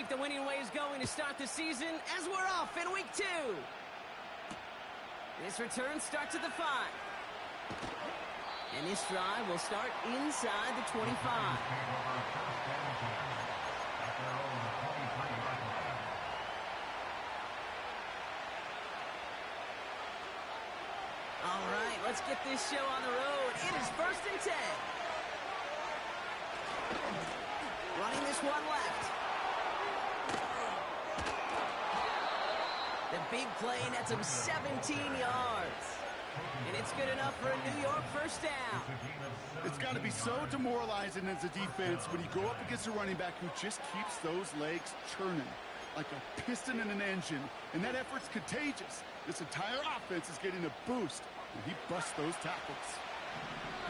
keep the winning ways going to start the season as we're off in week 2. This return starts at the 5. And this drive will start inside the 25. All right, let's get this show on the road. It is 1st and 10. Running this one left. The big play nets him 17 yards. And it's good enough for a New York first down. It's got to be so demoralizing as a defense when you go up against a running back who just keeps those legs churning like a piston in an engine. And that effort's contagious. This entire offense is getting a boost, and he busts those tackles.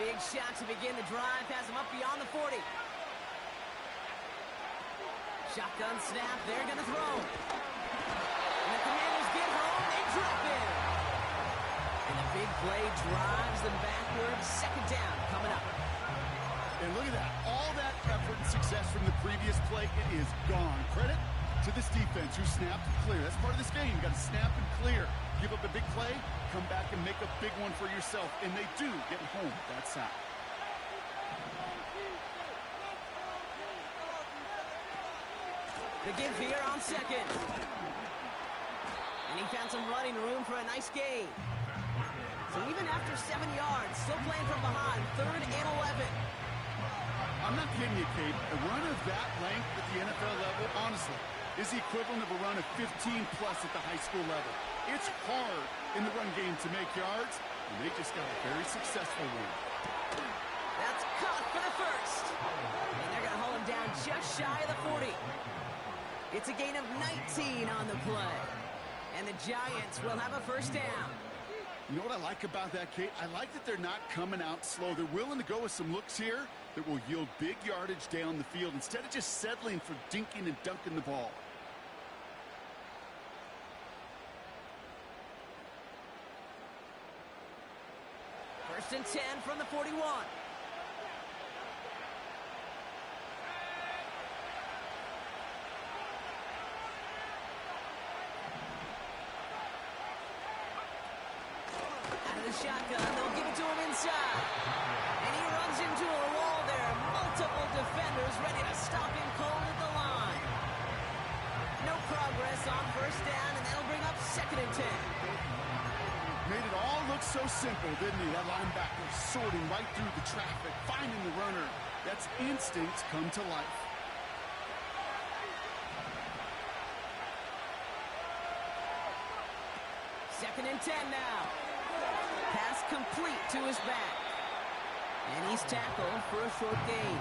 Big shot to begin the drive. Has him up beyond the 40. Shotgun snap. They're going to throw. And the Commanders get home. They drop in. And the big play drives them backwards. 2nd down coming up. And look at that. All that effort and success from the previous play, it is gone. Credit to this defense who snapped and clear. That's part of this game. You got to snap and clear. Give up a big play, come back and make a big one for yourself. And they do get home that sack. The give here on 2nd. And he found some running room for a nice gain. So even after 7 yards, still playing from behind, 3rd and 11. I'm not kidding you, Kate. A run of that length at the NFL level, honestly, is the equivalent of a run of 15-plus at the high school level. It's hard in the run game to make yards, and they just got a very successful one. That's caught for the first. And they're going to hold him down just shy of the 40. It's a gain of 19 on the play. And the Giants will have a first down. You know what I like about that, Kate? I like that they're not coming out slow. They're willing to go with some looks here that will yield big yardage down the field instead of just settling for dinking and dunking the ball. First and 10 from the 41. Shotgun, they'll give it to him inside. And he runs into a wall there. Multiple defenders ready to stop him cold at the line. No progress on first down, and that'll bring up 2nd and 10. Made it all look so simple, didn't he? That linebacker sorting right through the traffic, finding the runner. That's instincts come to life. Second and 10 now. Pass complete to his back. And he's tackled for a short gain.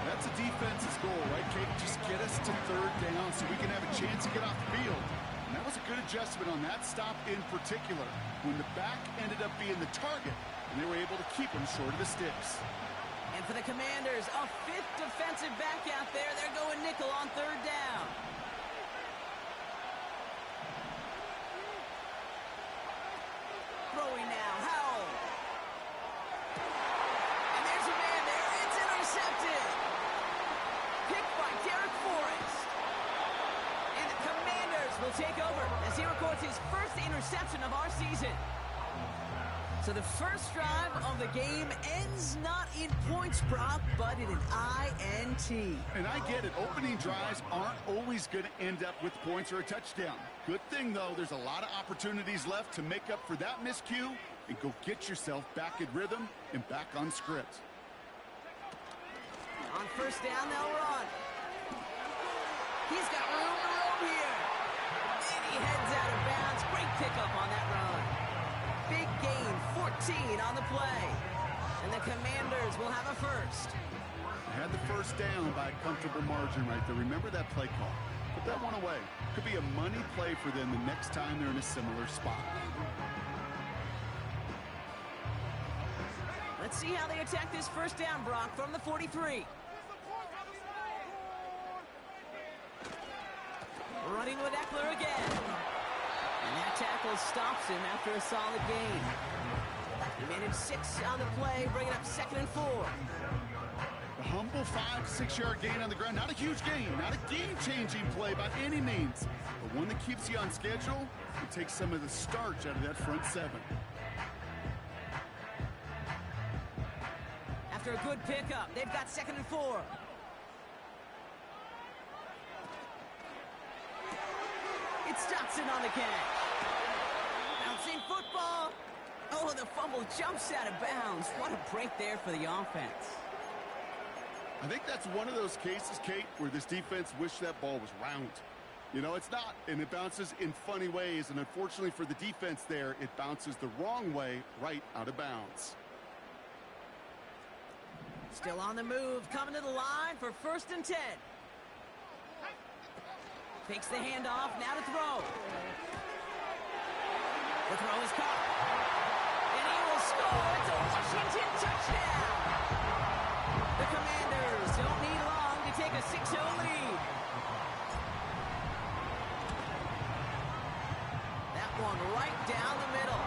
That's a defense's goal, right, Kate? Just get us to 3rd down so we can have a chance to get off the field. And that was a good adjustment on that stop in particular, when the back ended up being the target, and they were able to keep him short of the sticks. And for the Commanders, a 5th defensive back out there. They're going nickel on 3rd down. Throwing now, Howell. And there's a man there. It's intercepted. Picked by Derek Forrest. And the Commanders will take over as he records his first interception of our season. So the first drive of the game ends not in points, Brock, but in an INT. And I get it. Opening drives aren't always going to end up with points or a touchdown. Good thing, though, there's a lot of opportunities left to make up for that miscue and go get yourself back in rhythm and back on script. On first down, they'll run. He's got room to roam here. And he heads out of bounds. Great pickup on that run. Big gain, 14 on the play. And the Commanders will have a first. They had the first down by a comfortable margin right there. Remember that play call. Put that one away. Could be a money play for them the next time they're in a similar spot. Let's see how they attack this first down, Brock, from the 43. Running with Eckler again. And that tackle stops him after a solid gain. He managed 6 on the play, bringing up 2nd and 4. The humble 5-6 yard gain on the ground. Not a huge gain, not a game-changing play by any means, but one that keeps you on schedule and takes some of the starch out of that front seven. After a good pickup, they've got 2nd and 4. It's Dotson on the catch. Bouncing football. Oh, the fumble jumps out of bounds. What a break there for the offense. I think that's one of those cases, Kate, where this defense wished that ball was round. You know, it's not, and it bounces in funny ways, and unfortunately for the defense there, it bounces the wrong way right out of bounds. Still on the move, coming to the line for 1st and 10. Takes the handoff, now to throw. The throw is caught. And he will score. It's a Washington touchdown. The Commanders don't need long to take a 6-0 lead. That one right down the middle.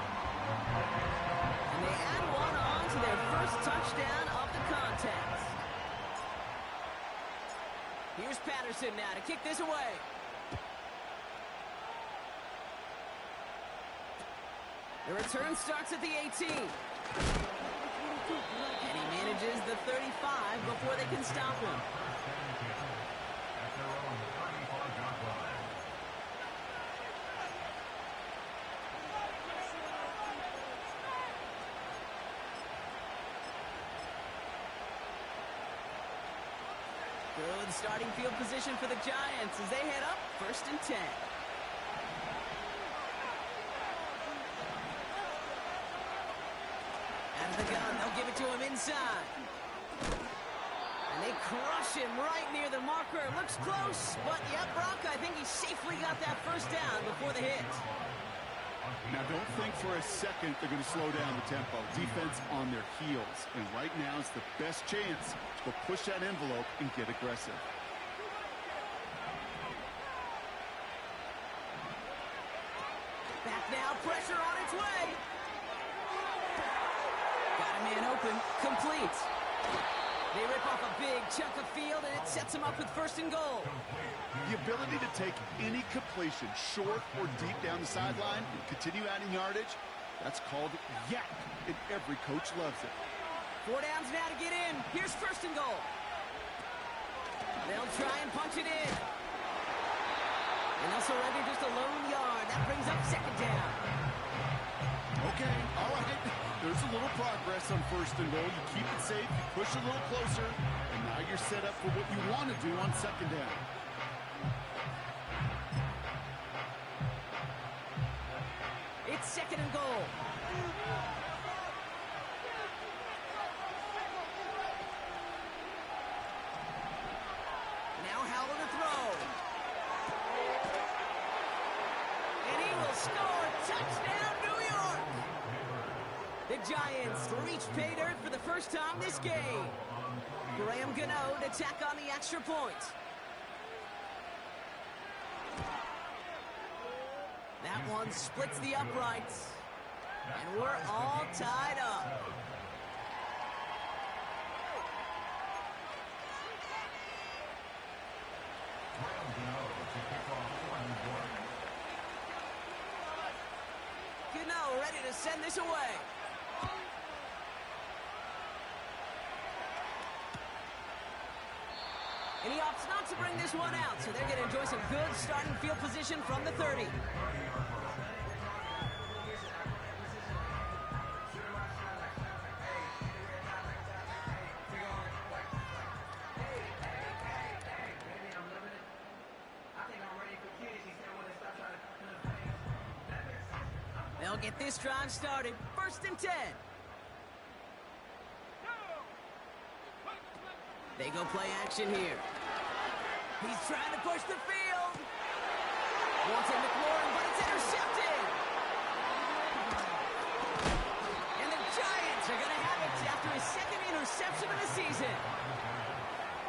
And they add one on to their first touchdown of the contest. Here's Patterson now to kick this away. The return starts at the 18. And he manages the 35 before they can stop him. Good starting field position for the Giants as they head up 1st and 10. Out of the gun, they'll give it to him inside. And they crush him right near the marker. Looks close, but yep, Brock, I think he safely got that 1st down before the hit. Now, don't think for a second they're going to slow down the tempo. Defense on their heels. And right now is the best chance to push that envelope and get aggressive. Back now, pressure on its way. Got a man open, complete. They rip off a big chunk of field, and it sets them up with 1st and goal. The ability to take any completion, short or deep down the sideline, and continue adding yardage, that's called yak, and every coach loves it. 4 downs now to get in. Here's 1st and goal. They'll try and punch it in. And they'll surrender just a lone yard. That brings up 2nd down. Okay, all right. There's a little progress on 1st and goal. You keep it safe, you push a little closer, and now you're set up for what you want to do on 2nd down. It's 2nd and goal. Now Howell to throw. And he will score. Touchdown, New York. The Giants reach pay dirt for the 1st time this game. Graham Gano to tack on the extra point. That one splits the uprights. And we're all tied up. Gano ready to send this away. And he opts not to bring this one out, so they're going to enjoy some good starting field position from the 30. They'll get this drive started. 1st and 10. They go play action here. He's trying to push the field. Wants it McLaurin, but it's intercepted. And the Giants are going to have it after his 2nd interception of the season.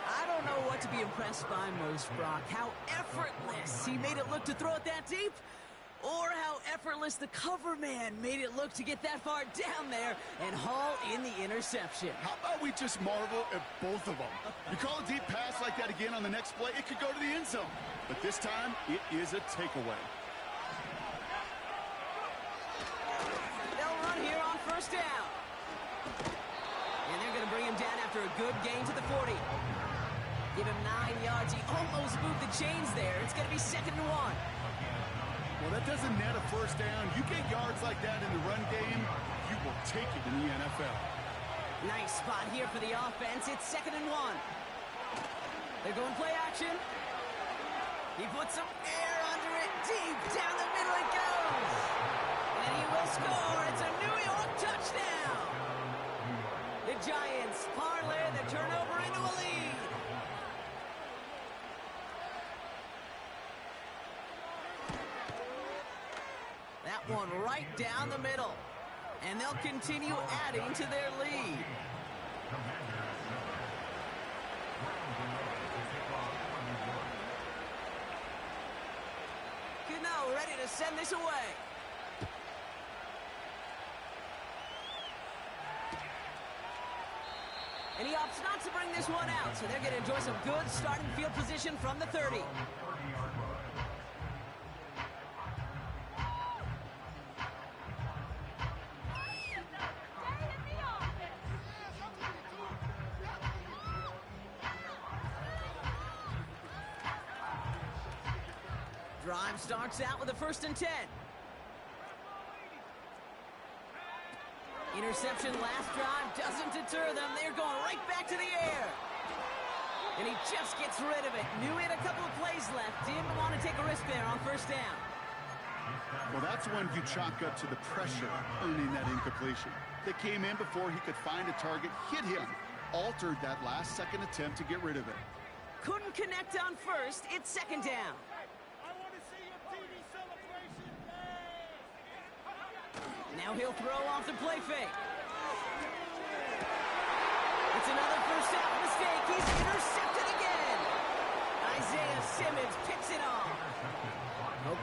I don't know what to be impressed by most, Brock. How effortless he made it look to throw it that deep. or how effortless the cover man made it look to get that far down there and haul in the interception. How about we just marvel at both of them? You call a deep pass like that again on the next play, it could go to the end zone. But this time, it is a takeaway. They'll run here on first down. And they're going to bring him down after a good gain to the 40. Give him 9 yards. He almost moved the chains there. It's going to be 2nd and 1. Well, that doesn't net a first down. You get yards like that in the run game, you will take it in the NFL. Nice spot here for the offense. It's 2nd and 1. They're going play action. He puts some air under it. Deep down the middle it goes. And he will score. It's a New York touchdown. The Giants parlay the turnover into a lead. That one right down the middle. And they'll continue adding to their lead. Gano ready to send this away. And he opts not to bring this one out, so they're going to enjoy some good starting field position from the 30. Drive starts out with a 1st and 10. Interception last drive doesn't deter them. They're going right back to the air. And he just gets rid of it. Knew he had a couple of plays left. Didn't want to take a risk there on first down. Well, that's when you chalk up to the pressure earning that incompletion. They came in before he could find a target, hit him, altered that last second attempt to get rid of it. Couldn't connect on first. It's 2nd down. Now he'll throw off the play fake. It's another first down mistake. He's intercepted again. Isaiah Simmons picks it off.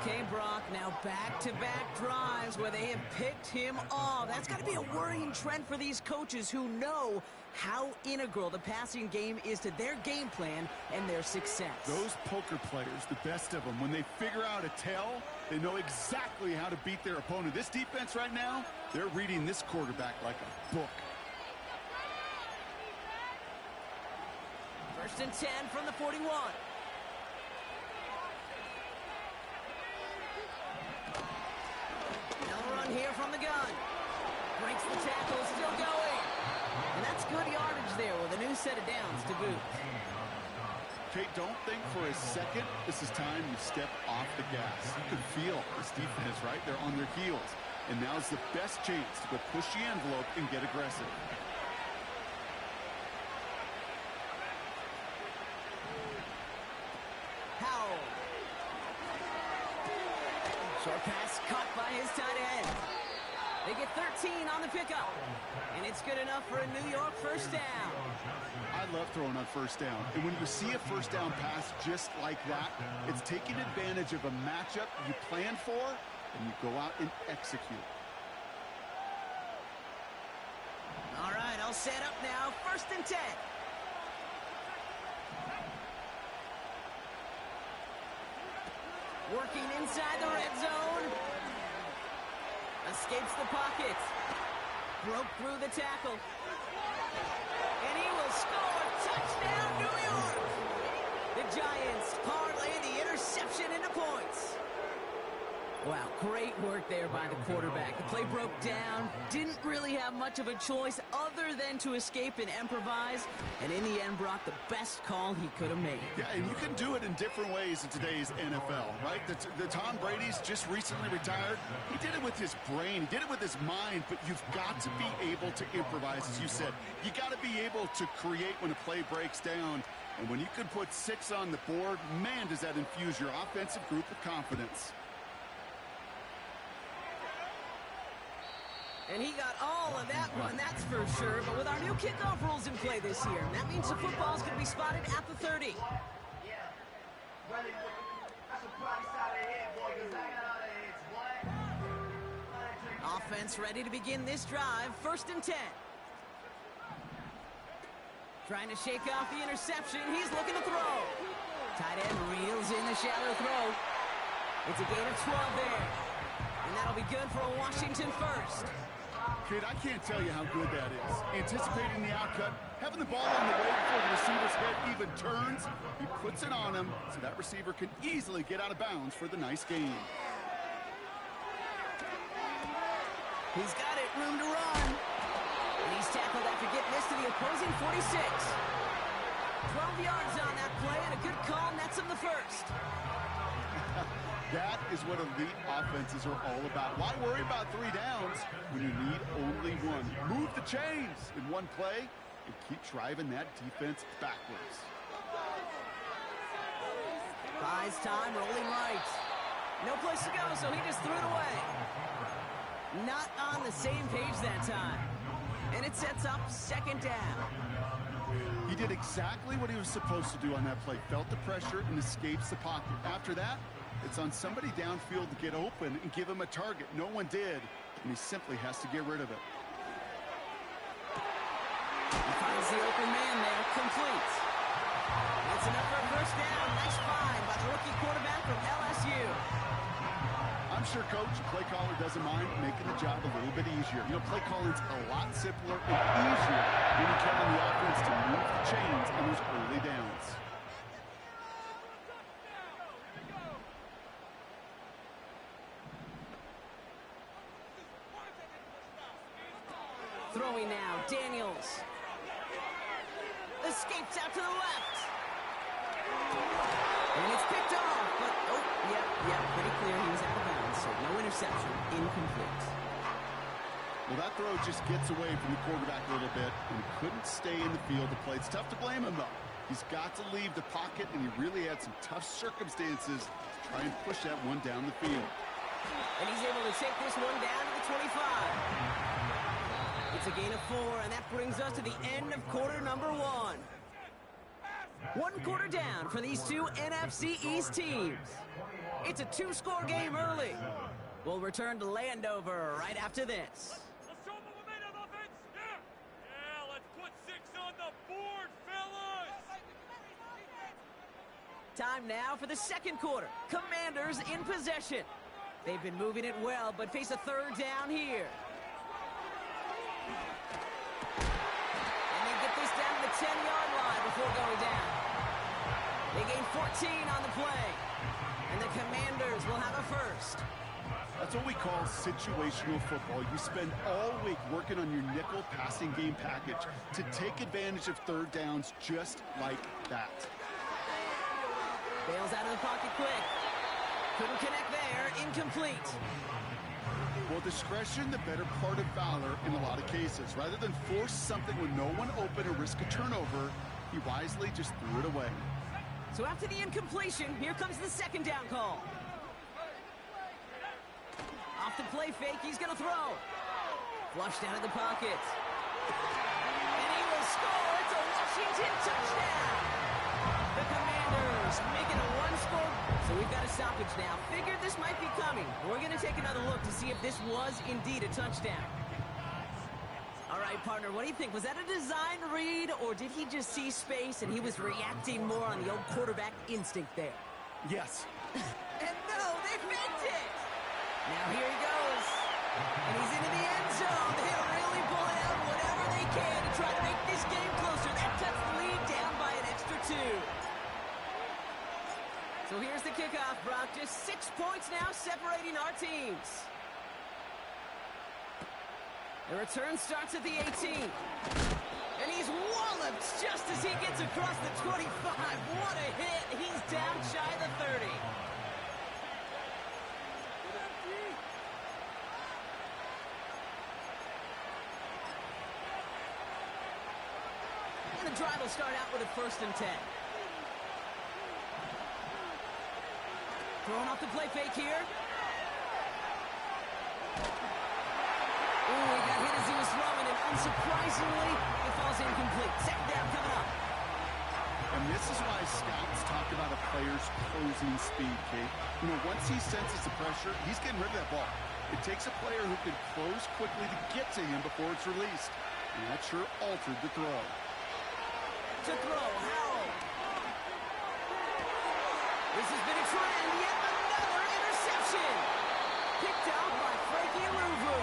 Okay, Brock, now back-to-back drives where they have picked him off. That's got to be a worrying trend for these coaches who know how integral the passing game is to their game plan and their success. Those poker players, the best of them, when they figure out a tell, they know exactly how to beat their opponent. This defense right now, they're reading this quarterback like a book. 1st and 10 from the 41. Another run here from the gun. Breaks the tackle, still going. And that's good yardage there with a new set of downs to boot. Kate, don't think for a second this is time you step off the gas. You can feel this defense, right? They're on their heels. And now's the best chance to go push the envelope and get aggressive. Howell. Short pass caught by his tight end. They get 13 on the pickup. And it's good enough for a New York first down. I love throwing on first down. And when you see a first down pass just like that, it's taking advantage of a matchup you planned for, and you go out and execute. All right, I'll set up now. 1st and 10. Working inside the red zone. Escapes the pocket. Broke through the tackle. And he will score. Touchdown, New York. The Giants parlay the interception into points. Wow, great work there by the quarterback. The play broke down. Didn't really have much of a choice other than to escape and improvise. And in the end, Brock, the best call he could have made. Yeah, and you can do it in different ways in today's NFL, right? The Tom Brady's just recently retired. He did it with his brain. He did it with his mind. But you've got to be able to improvise, as you said. You got to be able to create when a play breaks down. And when you can put 6 on the board, man, does that infuse your offensive group with confidence. And he got all of that one, that's for sure. But with our new kickoff rules in play this year, that means the football's going to be spotted at the 30. Offense ready to begin this drive. 1st and 10. Trying to shake off the interception. He's looking to throw. Tight end reels in the shallow throw. It's a gain of 12 there. And that'll be good for a Washington first. Kid, I can't tell you how good that is. Anticipating the outcut, having the ball on the way before the receiver's head even turns. He puts it on him so that receiver can easily get out of bounds for the nice gain. He's got it, room to run. And he's tackled after getting this to the opposing 46. 12 yards on that play, and a good call nets him the first. That is what elite offenses are all about. Why worry about 3 downs when you need only 1? Move the chains in one play and keep driving that defense backwards. Buys time, rolling right. No place to go, so he just threw it away. Not on the same page that time. And it sets up 2nd down. He did exactly what he was supposed to do on that play. Felt the pressure and escapes the pocket. After that, it's on somebody downfield to get open and give him a target. No one did, and he simply has to get rid of it. He finds the open man there, complete. That's enough for a 1st down. Nice find by the rookie quarterback from LSU. I'm sure Coach, play caller doesn't mind making the job a little bit easier. You know, play calling's a lot simpler and easier when you count on the offense to move the chains on those early downs. Throwing now, Daniels. Escapes out to the left. And it's picked off, but, pretty clear he was out of bounds, so no interception, incomplete. Well, that throw just gets away from the quarterback a little bit, and he couldn't stay in the field to play. It's tough to blame him, though. He's got to leave the pocket, and he really had some tough circumstances to try and push that one down the field. And he's able to take this one down to the 25. It's a gain of 4, and that brings us to the end of quarter number 1. 1 quarter down for these two NFC East teams. It's a 2-score game early. We'll return to Landover right after this. Let's show them what we made of offense. Yeah, let's put 6 on the board, fellas. Time now for the 2nd quarter. Commanders in possession. They've been moving it well, but face a 3rd down here. And they get this down to the 10-yard line before going down. They gain 14 on the play. And the Commanders will have a first. That's what we call situational football. You spend all week working on your nickel passing game package to take advantage of 3rd downs just like that. Bails out of the pocket quick. Couldn't connect there. Incomplete. Well, discretion, the better part of valor in a lot of cases. Rather than force something with no one open or risk a turnover, he wisely just threw it away. So after the incompletion, here comes the 2nd down call. Off the play fake, he's going to throw. Flushed out of the pocket. And he will score. It's a Washington touchdown. The Commanders making a 1-score. So we've got a stoppage now. Figured this might be coming. We're going to take another look to see if this was indeed a touchdown. All right, partner, what do you think? Was that a design read, or did he just see space and he was reacting more on the old quarterback instinct there? Yes. And no, they faked it! Now here he goes. And he's into the end zone. They're really pulling out whatever they can to try to make this game closer. That cuts the lead down by an extra 2. So here's the kickoff, Brock. Just 6 points now separating our teams. The return starts at the 18. And he's walloped just as he gets across the 25. What a hit. He's down shy of the 30. And the drive will start out with a 1st and 10. Throwing off the play fake here. Ooh, he got hit as he was throwing, and unsurprisingly, it falls incomplete. 2nd down coming up. And this is why scouts talk about a player's closing speed, Kate. You know, once he senses the pressure, he's getting rid of that ball. It takes a player who can close quickly to get to him before it's released. And that sure altered the throw. To throw, Howell. This has been a trend, yet another interception. Picked out by Frankie Luvu.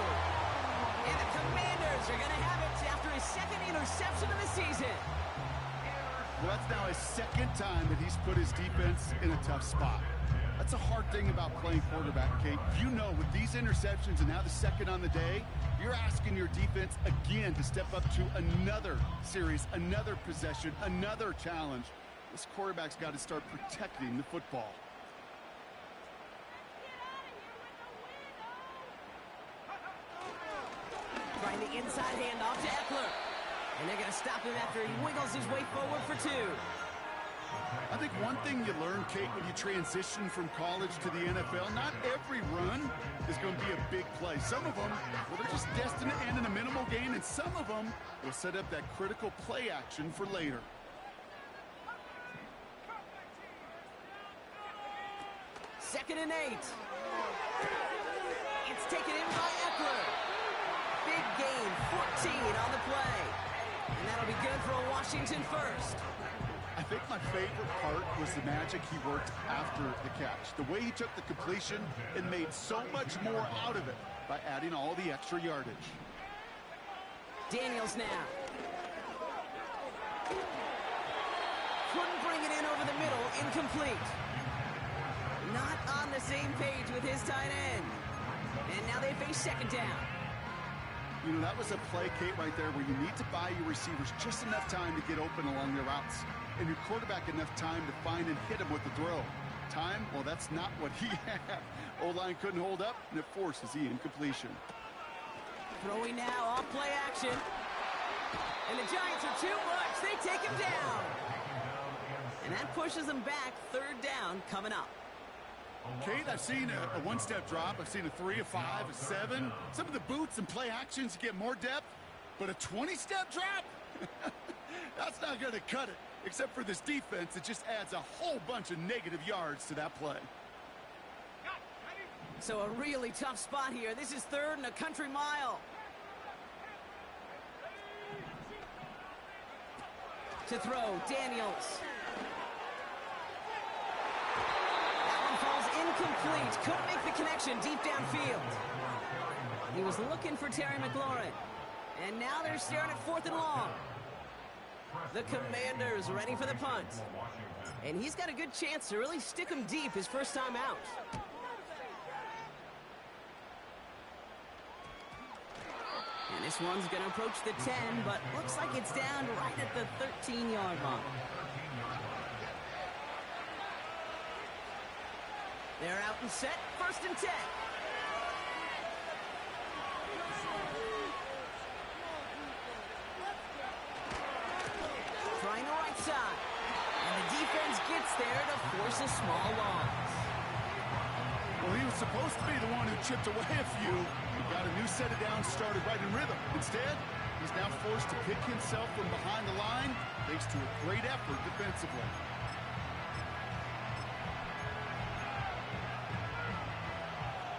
And the Commanders are going to have it after his second interception of the season. Well, that's now his second time that he's put his defense in a tough spot. That's a hard thing about playing quarterback, Kate. You know, with these interceptions and now the second on the day, you're asking your defense again to step up to another series, another possession, another challenge. This quarterback's got to start protecting the football. Trying the inside handoff to Eckler. And they're going to stop him after he wiggles his way forward for 2. I think one thing you learn, Kate, when you transition from college to the NFL, not every run is going to be a big play. Some of them, well, they're just destined to end in a minimal gain, and some of them will set up that critical play action for later. Second and 8. It's taken in by Eckler. Big gain, 14 on the play. And that'll be good for a Washington first. I think my favorite part was the magic he worked after the catch. The way he took the completion and made so much more out of it by adding all the extra yardage. Daniels now. Couldn't bring it in over the middle, incomplete. Not on the same page with his tight end. And now they face second down. You know, that was a play, Kate, right there where you need to buy your receivers just enough time to get open along their routes. And your quarterback enough time to find and hit him with the throw. Time? Well, that's not what he had. O-line couldn't hold up, and it forces the incompletion. Throwing now off play action. And the Giants are too much. They take him down. And that pushes them back. Third down coming up. Kate, I've seen a one-step drop. I've seen a 3, a 5, a 7. Some of the boots and play actions get more depth. But a 20-step drop? That's not going to cut it. Except for this defense, it just adds a whole bunch of negative yards to that play. So a really tough spot here. This is third and a country mile. To throw, Daniels. That one falls incomplete. Couldn't make the connection deep downfield. He was looking for Terry McLaurin. And now they're staring at 4th and long. The Commanders ready for the punt. And he's got a good chance to really stick him deep his first time out. And this one's going to approach the 10, but looks like it's down right at the 13-yard line. They're out and set, 1st and 10. Trying the right side. And the defense gets there to force a small loss. Well, he was supposed to be the one who chipped away a few. He got a new set of downs started right in rhythm. Instead, he's now forced to pick himself from behind the line thanks to a great effort defensively.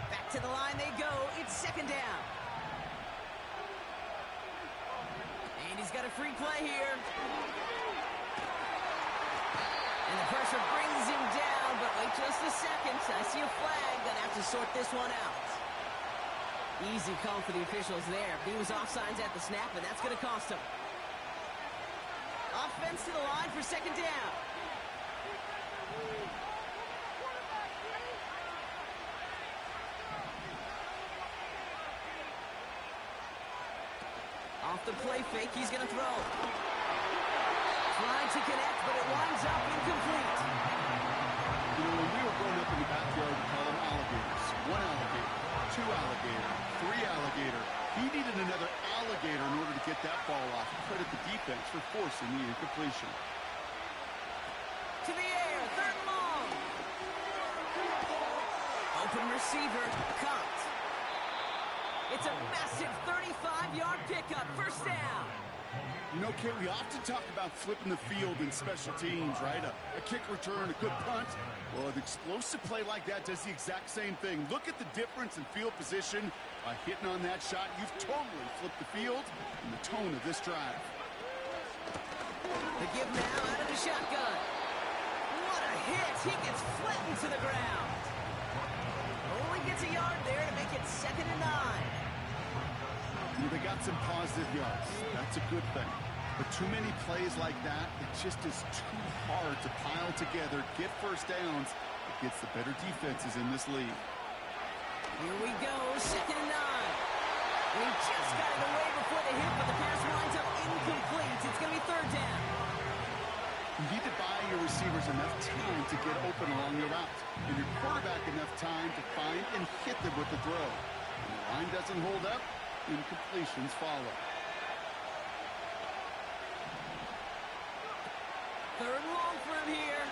Back to the line they go. It's second down. And he's got a free play here. And the pressure brings him down, but wait just a second. I see a flag. Gonna have to sort this one out. Easy call for the officials there. He was offsides at the snap, and that's gonna cost him. Offense to the line for second down. Off the play fake, he's gonna throw. Trying to connect, but it winds up incomplete. You know, when we were growing up in the backyard, we call them alligators. 1 alligator, 2 alligator, 3 alligator. He needed another alligator in order to get that ball off. Credit the defense for forcing the incompletion. To the air, 3rd and long. Open receiver, caught. It's a massive 35-yard pickup, 1st down. You know, Kate, we often talk about flipping the field in special teams, right? A kick return, a good punt. Well, an explosive play like that does the exact same thing. Look at the difference in field position. By hitting on that shot, you've totally flipped the field and the tone of this drive. The give now out of the shotgun. What a hit. He gets flattened to the ground. Only gets a yard there to make it 2nd and 9. They got some positive yards. That's a good thing. But too many plays like that, it just is too hard to pile together, get first downs against the better defenses in this league. Here we go, 2nd and 9. He just got it away before the hit, but the pass winds up incomplete. It's going to be 3rd down. You need to buy your receivers enough time to get open along your route, and your quarterback enough time to find and hit them with the throw. When the line doesn't hold up, incompletions follow. 3rd and long for him here.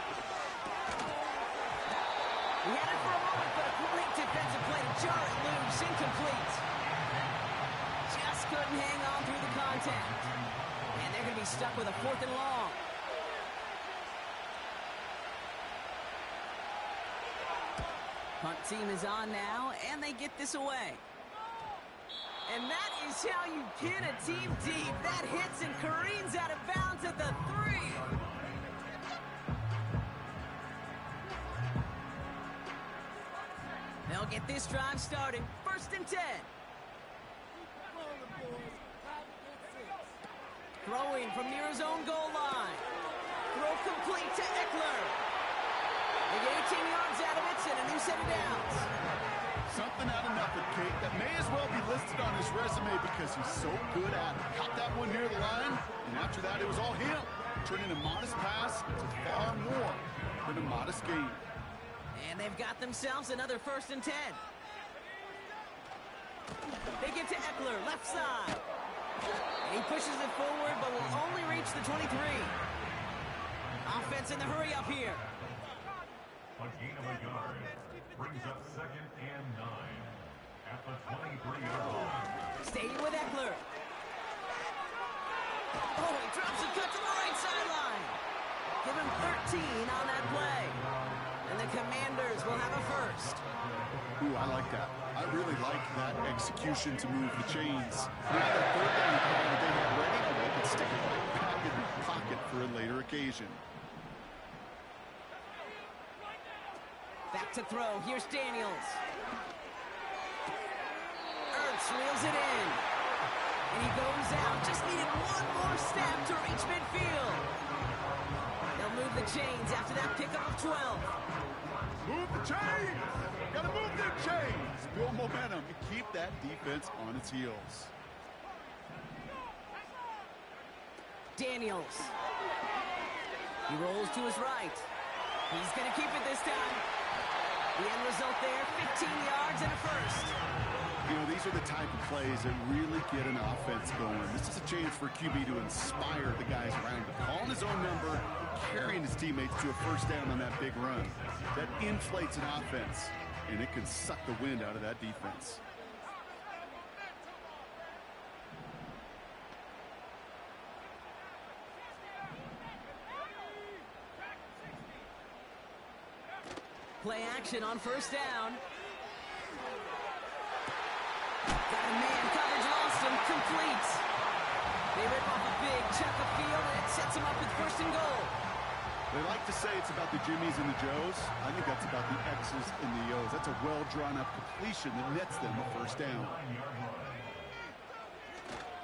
He had it for a moment, but a great defensive play to jar it loose. Incomplete. Just couldn't hang on through the contact. And they're going to be stuck with a 4th and long. Punt team is on now, and they get this away. And that is how you pin a team deep. That hits and careens out of bounds at the 3. They'll get this drive started. 1st and 10. Throwing from near his own goal line. Throw complete to Eckler. They get 18 yards out of it and a new set of downs. Something out of nothing, Kate, that may as well be listed on his resume because he's so good at it. Caught that one near the line, and after that it was all him. Turning a modest pass to far more than a modest gain. And they've got themselves another 1st and 10. They get to Eckler, left side. And he pushes it forward, but will only reach the 23. Offense in the hurry up here. A gain of a yard brings up 2nd and 9 at the 23-yard line. Staying with Eckler. Oh, he drops a cut to the right sideline. Give him 13 on that play. And the Commanders will have a 1st. Ooh, I like that. I really like that execution to move the chains. Now that 3rd down call that they had ready, they could stick it right back in the pocket for a later occasion. Back to throw. Here's Daniels. Ertz reels it in. And he goes out. Just needed one more step to reach midfield. They'll move the chains after that pickup of 12. Move the chains! Gotta move the chains! Build momentum and keep that defense on its heels. Daniels. He rolls to his right. He's going to keep it this time. The end result there, 15 yards and a 1st. You know, these are the type of plays that really get an offense going. This is a chance for QB to inspire the guys around him. Calling his own number, carrying his teammates to a 1st down on that big run. That inflates an offense, and it can suck the wind out of that defense. Play action on 1st down. Got a man coverage lost him. Complete. They rip off a big chunk of field, and it sets him up with 1st and goal. They like to say it's about the Jimmies and the Joes. I think that's about the X's and the O's. That's a well-drawn-up completion that nets them a 1st down.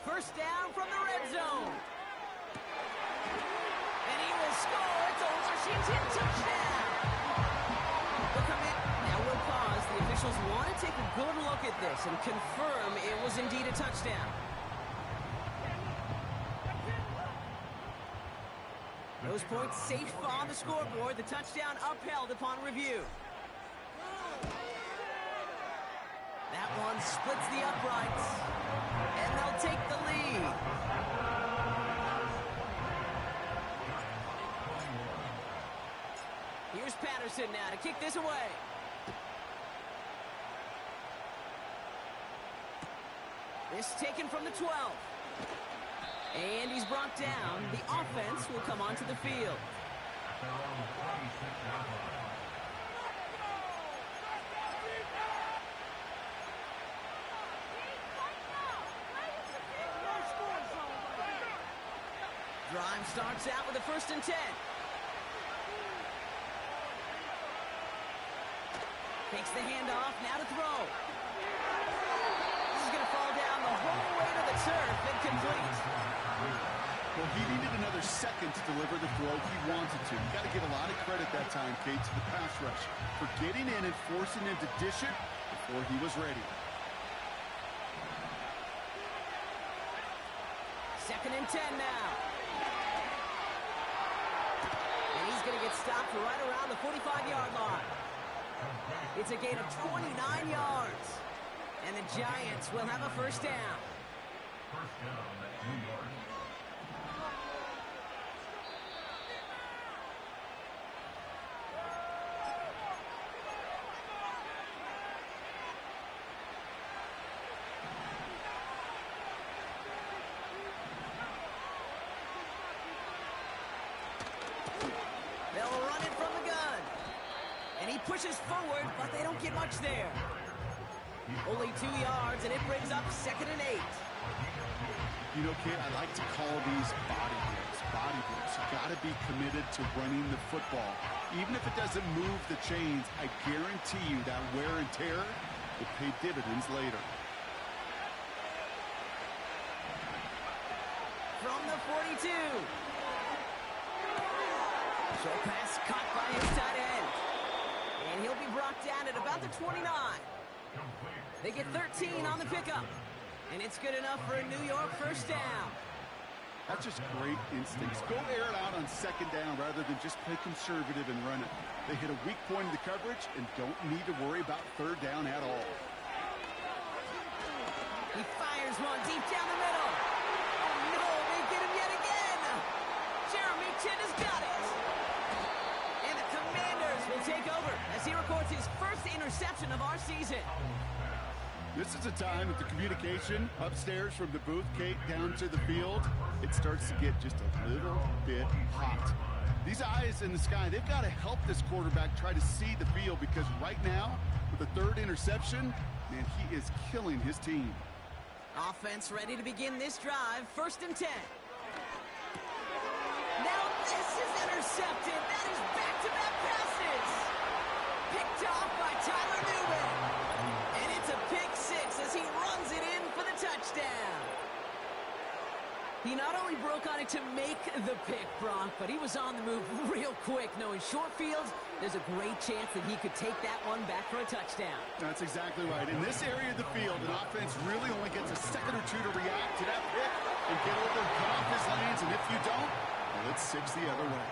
1st down from the red zone. And he will score. It's a Washington touchdown. Now we'll pause. The officials want to take a good look at this and confirm it was indeed a touchdown. Those points safe on the scoreboard. The touchdown upheld upon review. That one splits the uprights. And they'll take the lead. Here's Patterson now to kick this away. This taken from the 12. And he's brought down. The offense will come onto the field. At their own 26-yard line. Drive starts out with a 1st and 10. Takes the handoff, now to throw. This is going to fall down the whole way to the turf, incomplete. Well, he needed another second to deliver the throw he wanted to. You got to give a lot of credit that time, Kate, to the pass rush for getting in and forcing him to dish it before he was ready. 2nd and 10 now. And he's going to get stopped right around the 45-yard line. It's a gain of 29 yards. And the Giants will have a 1st down. First down at 2 yards. They'll run it from the gun. And he pushes forward, but they don't get much there. Only 2 yards, and it brings up 2nd and 8. You know, Kate, I like to call these body blows. Body blows. You got to be committed to running the football. Even if it doesn't move the chains, I guarantee you that wear and tear will pay dividends later. From the 42. Short pass caught by his tight end. And he'll be brought down at about the 29. They get 13 on the pickup. And it's good enough for a New York 1st down. That's just great instincts. Go air it out on 2nd down rather than just play conservative and run it. They hit a weak point in the coverage and don't need to worry about 3rd down at all. He fires one deep down the middle. Oh, no, they get him yet again. Jeremy Chinn has got it. And the Commanders will take over as he records his 1st interception of our season. This is a time that the communication upstairs from the booth, Kate, down to the field, it starts to get just a little bit hot. These eyes in the sky, they've got to help this quarterback try to see the field because right now, with the 3rd interception, man, he is killing his team. Offense ready to begin this drive. 1st and 10. Now this is intercepted. That is back-to-back passes. Picked off by Tyler Newman. And it's a pick 6 as he runs it in for the touchdown. He not only broke on it to make the pick, Brock, but he was on the move real quick. Knowing short fields, there's a great chance that he could take that one back for a touchdown. That's exactly right. In this area of the field, an offense really only gets a second or two to react to that pick and get over and cut off his lanes. And if you don't, well, it's 6 the other way.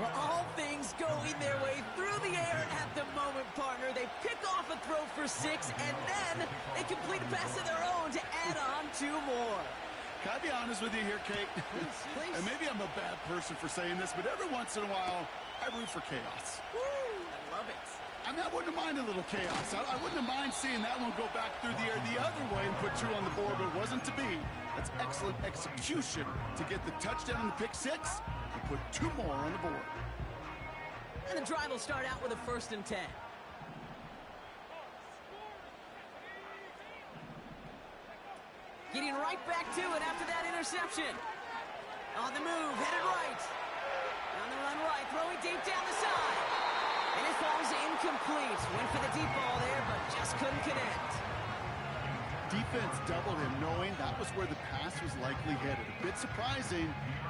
Well, all things going their way through the air at the moment, partner. They pick off a throw for 6, and then they complete a pass of their own to add on 2 more. Can I be honest with you here, Kate? Please. And maybe I'm a bad person for saying this, but every once in a while, I root for chaos. Woo! I love it. I mean, I wouldn't mind a little chaos. I wouldn't mind seeing that one go back through the air the other way and put 2 on the board, but it wasn't to be. That's excellent execution to get the touchdown and the pick 6 and put 2 more on the board. And the drive will start out with a 1st and 10. Getting right back to it after that interception. On the move, headed right. On the run right, throwing deep down the side. And it falls incomplete. Went for the deep ball there, but just couldn't connect. Defense doubled him, knowing that was where the pass was likely headed. A bit surprising.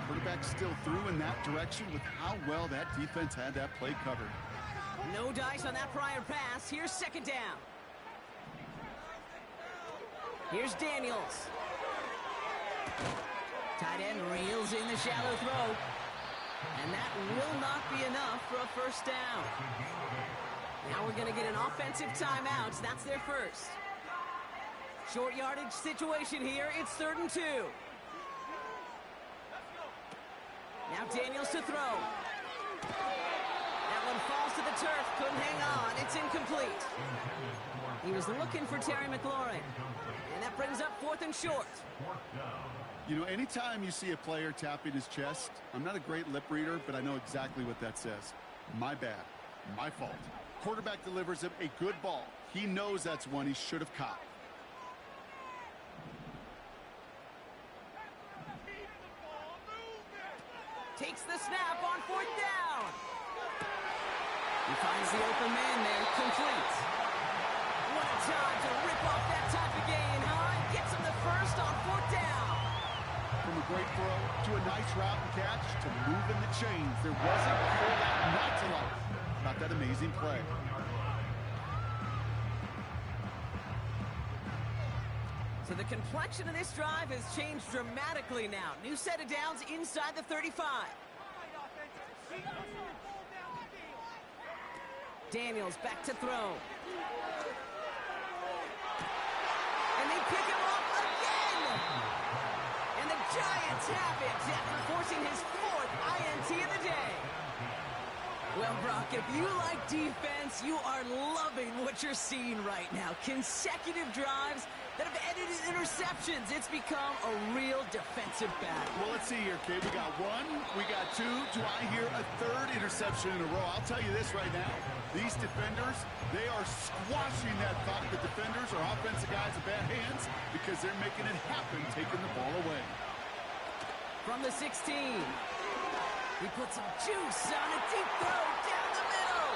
Quarterback still threw in that direction with how well that defense had that play covered. No dice on that prior pass. Here's 2nd down. Here's Daniels. Tight end reels in the shallow throw. And that will not be enough for a 1st down. Now we're going to get an offensive timeout. That's their first. Short yardage situation here. It's 3rd and 2. Now Daniels to throw. That one falls to the turf. Couldn't hang on. It's It's incomplete. He was looking for Terry McLaurin. And that brings up 4th and short. You know, anytime you see a player tapping his chest, I'm not a great lip reader, but I know exactly what that says. My bad. My fault. Quarterback delivers him a good ball. He knows that's one he should have caught. Takes the snap on 4th down. He finds the open man there, complete. What a time to rip off that type of gain, huh? And gets him the first on 4th down. From a great throw to a nice route and catch to moving the chains. There wasn't a whole lot not to like about that amazing play. So the complexion of this drive has changed dramatically now. New set of downs inside the 35. Daniels back to throw. And they pick him off again! And the Giants have it after forcing his 4th INT of the day. Well, Brock, if you like defense, you are loving what you're seeing right now. Consecutive drives that have ended in interceptions. It's become a real defensive battle. Well, let's see here, kid. We got 1, we got 2. Do I hear a 3rd interception in a row? I'll tell you this right now. These defenders, they are squashing that thought the defenders or offensive guys in bad hands because they're making it happen, taking the ball away. From the 16. He puts some juice on a deep throw down the middle.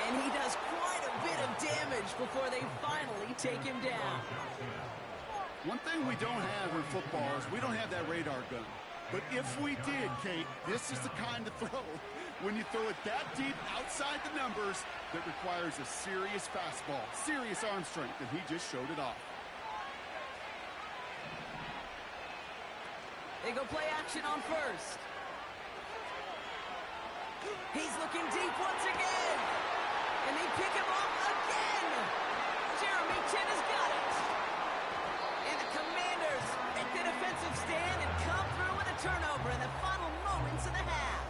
And he does quite a bit of damage before they finally take him down. One thing we don't have in football is we don't have that radar gun. But if we did, Kate, this is the kind of throw, when you throw it that deep outside the numbers, that requires a serious fastball, serious arm strength, and he just showed it off. They go play action on 1st. He's looking deep once again. And they pick him off again. Jeremy Chin has got it. And the Commanders make the defensive stand and come through with a turnover in the final moments of the half.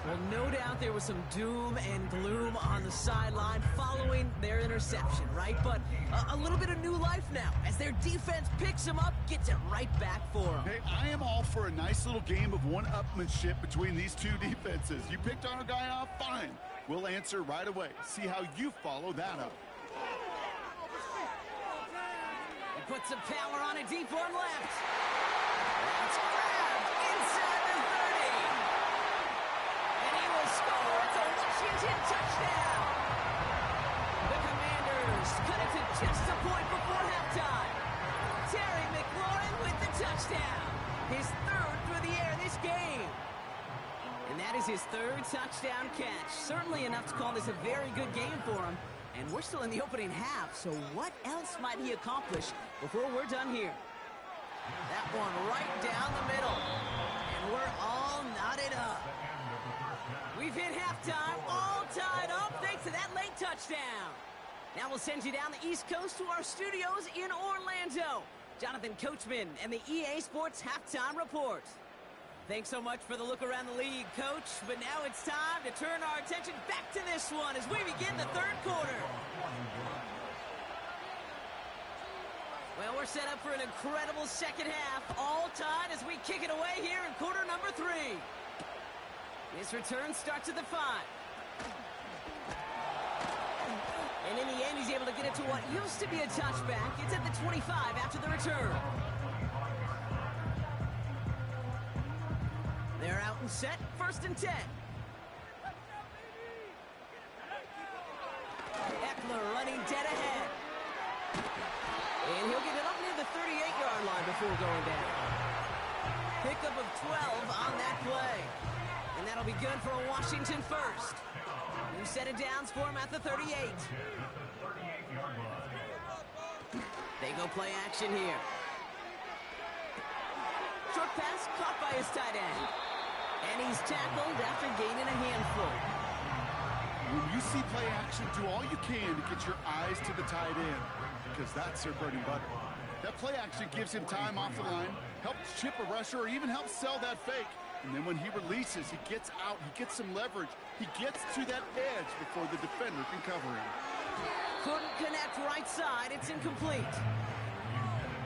Well, no doubt there was some doom and gloom on the sideline following their interception, right? But a little bit of new life now as their defense picks them up, gets it right back for them. Hey, I am all for a nice little game of one-upmanship between these two defenses. You picked our guy off, fine. We'll answer right away. See how you follow that up. He puts some power on a deep one left. That's grabbed inside the 30. And he will score. It's a Washington touchdown. The Commanders cut it to just a point before halftime. Terry McLaurin with the touchdown. His 3rd through the air this game. And that is his 3rd touchdown catch. Certainly enough to call this a very good game for him. And we're still in the opening half, so what else might he accomplish before we're done here? That one right down the middle. And we're all knotted up. We've hit halftime, all tied up thanks to that late touchdown. Now we'll send you down the East Coast to our studios in Orlando. Jonathan Coachman and the EA Sports Halftime Report. Thanks so much for the look around the league, Coach. But now it's time to turn our attention back to this one as we begin the 3rd quarter. Well, we're set up for an incredible second half. All tied as we kick it away here in quarter number 3. This return starts at the 5. And in the end, he's able to get it to what used to be a touchback. It's at the 25 after the return. They're out and set, 1st and 10. Eckler running dead ahead. And he'll get it up near the 38-yard line before going down. Pickup of 12 on that play. And that'll be good for a Washington 1st. New set of downs for him at the 38. They go play action here. Short pass caught by his tight end. And he's tackled after gaining a handful. When you see play action, do all you can to get your eyes to the tight end, because that's their bread and butter. That play action gives him time off the line, helps chip a rusher, or even helps sell that fake. And then when he releases, he gets out, he gets some leverage. He gets to that edge before the defender can cover him. Couldn't connect right side. It's incomplete.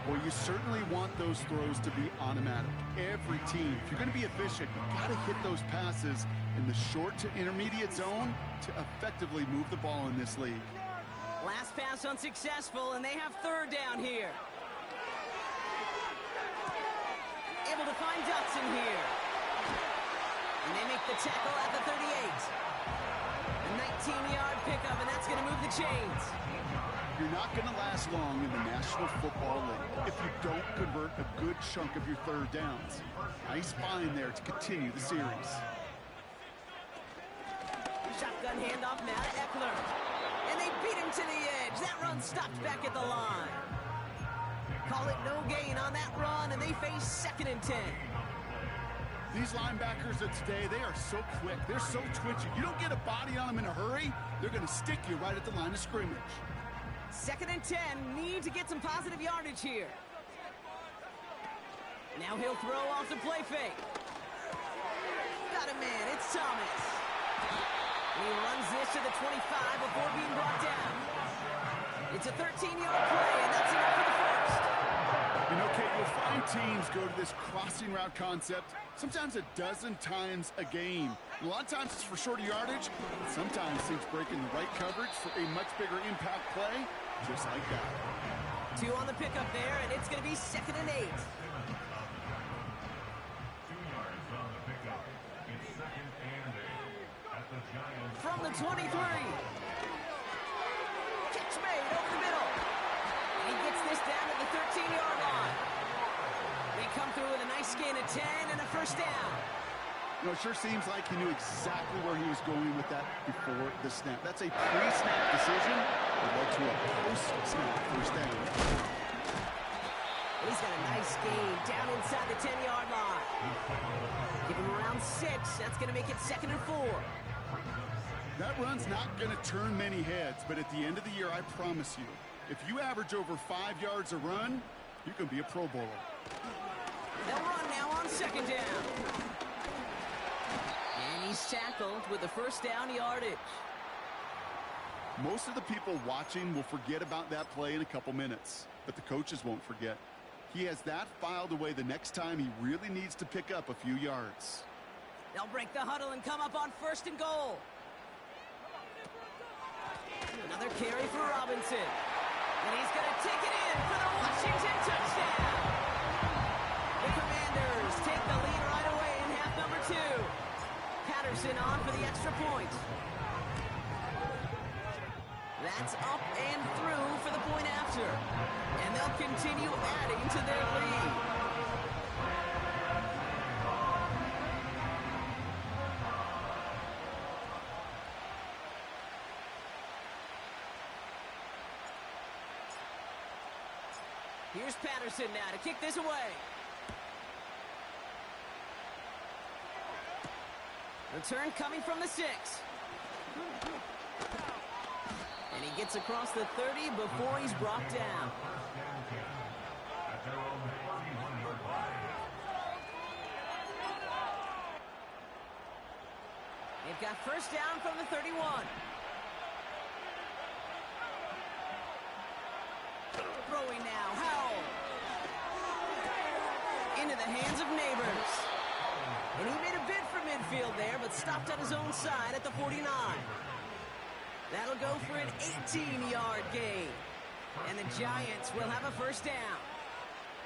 Well, you certainly want those throws to be automatic. Every team, if you're going to be efficient, you've got to hit those passes in the short to intermediate zone to effectively move the ball in this league. Last pass unsuccessful, and they have third down here. Able to find Dotson here. And they make the tackle at the 38. A 19-yard pickup, and that's going to move the chains. You're not going to last long in the National Football League if you don't convert a good chunk of your third downs. Nice find there to continue the series. Shotgun handoff now to Eckler. And they beat him to the edge. That run stopped back at the line. Call it no gain on that run, and they face 2nd and 10. These linebackers of today, they are so quick. They're so twitchy. You don't get a body on them in a hurry, they're going to stick you right at the line of scrimmage. 2nd and 10. Need to get some positive yardage here. Now he'll throw off the play fake. Got a man. It's Thomas. And he runs this to the 25 before being brought down. It's a 13-yard play, and that's enough for the first. You know, Kate, you'll find teams go to this crossing route concept sometimes a dozen times a game. A lot of times it's for shorter yardage, but sometimes teams break in the right coverage for a much bigger impact play, just like that. 2 on the pickup there, and it's going to be 2nd and 8. 2 yards on the pickup. It's 2nd and 8 at the Giants. From the 23. Catch made over the middle. And he gets this down at the 13-yard line. They come through with a nice gain of 10 and a first down. You know, it sure seems like he knew exactly where he was going with that before the snap. That's a pre-snap decision that led to a post-snap first down. He's got a nice gain down inside the 10-yard line. Give him around 6. That's going to make it 2nd and 4. That run's not going to turn many heads, but at the end of the year, I promise you, if you average over 5 yards a run, you can be a Pro Bowler. They'll run now on 2nd down. And he's tackled with the first down yardage. Most of the people watching will forget about that play in a couple minutes, but the coaches won't forget. He has that filed away the next time he really needs to pick up a few yards. They'll break the huddle and come up on 1st and goal. Another carry for Robinson. And he's going to take it in for the Washington touchdown. The Commanders take the lead right away in half number 2. Patterson on for the extra point. That's up and through for the point after. And they'll continue adding to their lead. Here's Patterson now to kick this away. Return coming from the 6. And he gets across the 30 before he's brought down. They've got first down from the 31. Throwing now, Howell. Into the hands of Neighbors. And he made a bid for midfield there, but stopped on his own side at the 49. That'll go for an 18-yard gain. And the Giants will have a first down.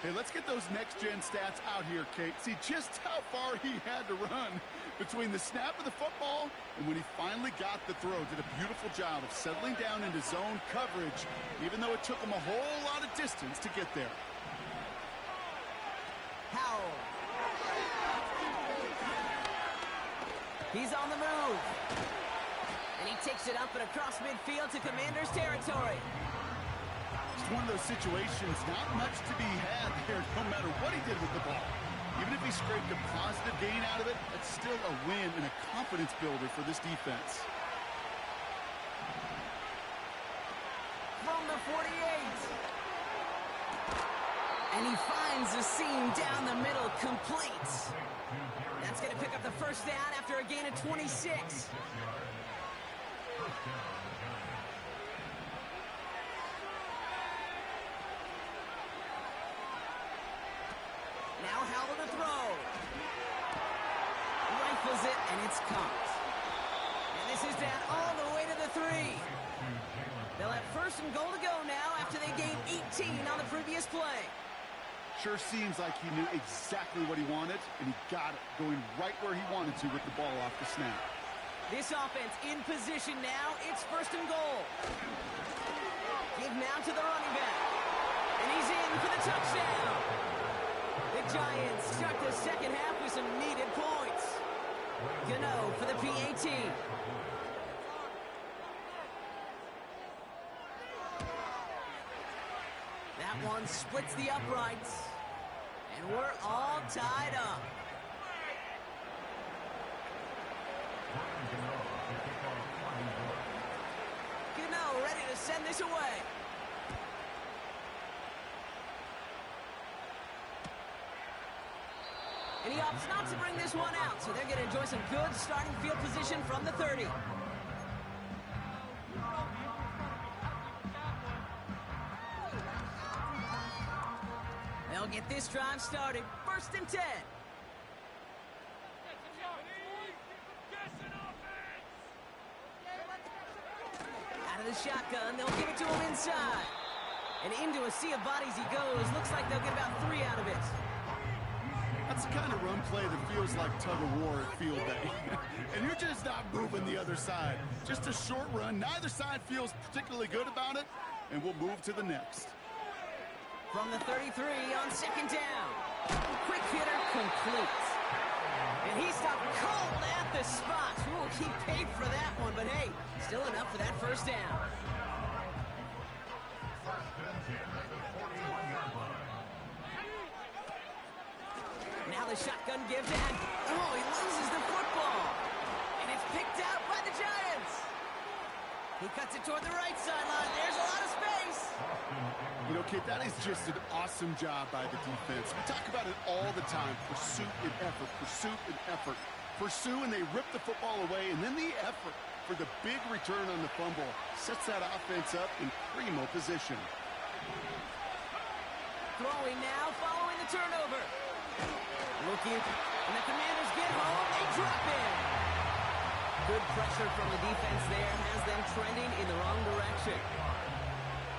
Hey, let's get those next-gen stats out here, Kate. See just how far he had to run between the snap of the football and when he finally got the throw. Did a beautiful job of settling down into zone coverage, even though it took him a whole lot of distance to get there. Howell. He's on the move. And he takes it up and across midfield to Commanders territory. It's one of those situations, not much to be had there, no matter what he did with the ball. Even if he scraped a positive gain out of it, it's still a win and a confidence builder for this defense. From the 48. And he finds the seam down the middle, complete. That's going to pick up the first down after a gain of 26. Now Howell to throw. Rifles it, and it's caught. And this is down all the way to the 3. They'll have first and goal to go now after they gained 18 on the previous play. Sure seems like he knew exactly what he wanted, and he got it, going right where he wanted to with the ball off the snap. This offense in position now. It's first and goal. Give now to the running back. And he's in for the touchdown. The Giants start the second half with some needed points. Gano for the PAT. That one splits the uprights. And we're all tied up. Gano ready to send this away. And he opts not to bring this one out, so they're going to enjoy some good starting field position from the 30. They'll get this drive started. First and 10. Out of the shotgun, they'll give it to him inside. And into a sea of bodies he goes. Looks like they'll get about 3 out of it. That's the kind of run play that feels like tug-of-war at field day. And you're just not moving the other side. Just a short run. Neither side feels particularly good about it. And we'll move to the next. From the 33 on second down. Quick hitter complete. And he stopped cold at the spot. We will keep paid for that one, but hey, still enough for that first down. Now the shotgun gives it. Oh, he loses the football. And it's picked out by the Giants. He cuts it toward the right sideline. There's a lot of space. You know, kid, that is just an awesome job by the defense. We talk about it all the time. Pursuit and effort, pursuit and effort. Pursue, and they rip the football away, and then the effort for the big return on the fumble sets that offense up in primo position. Throwing now, following the turnover. Looking, and the Commanders get home. They drop in. Good pressure from the defense there has them trending in the wrong direction.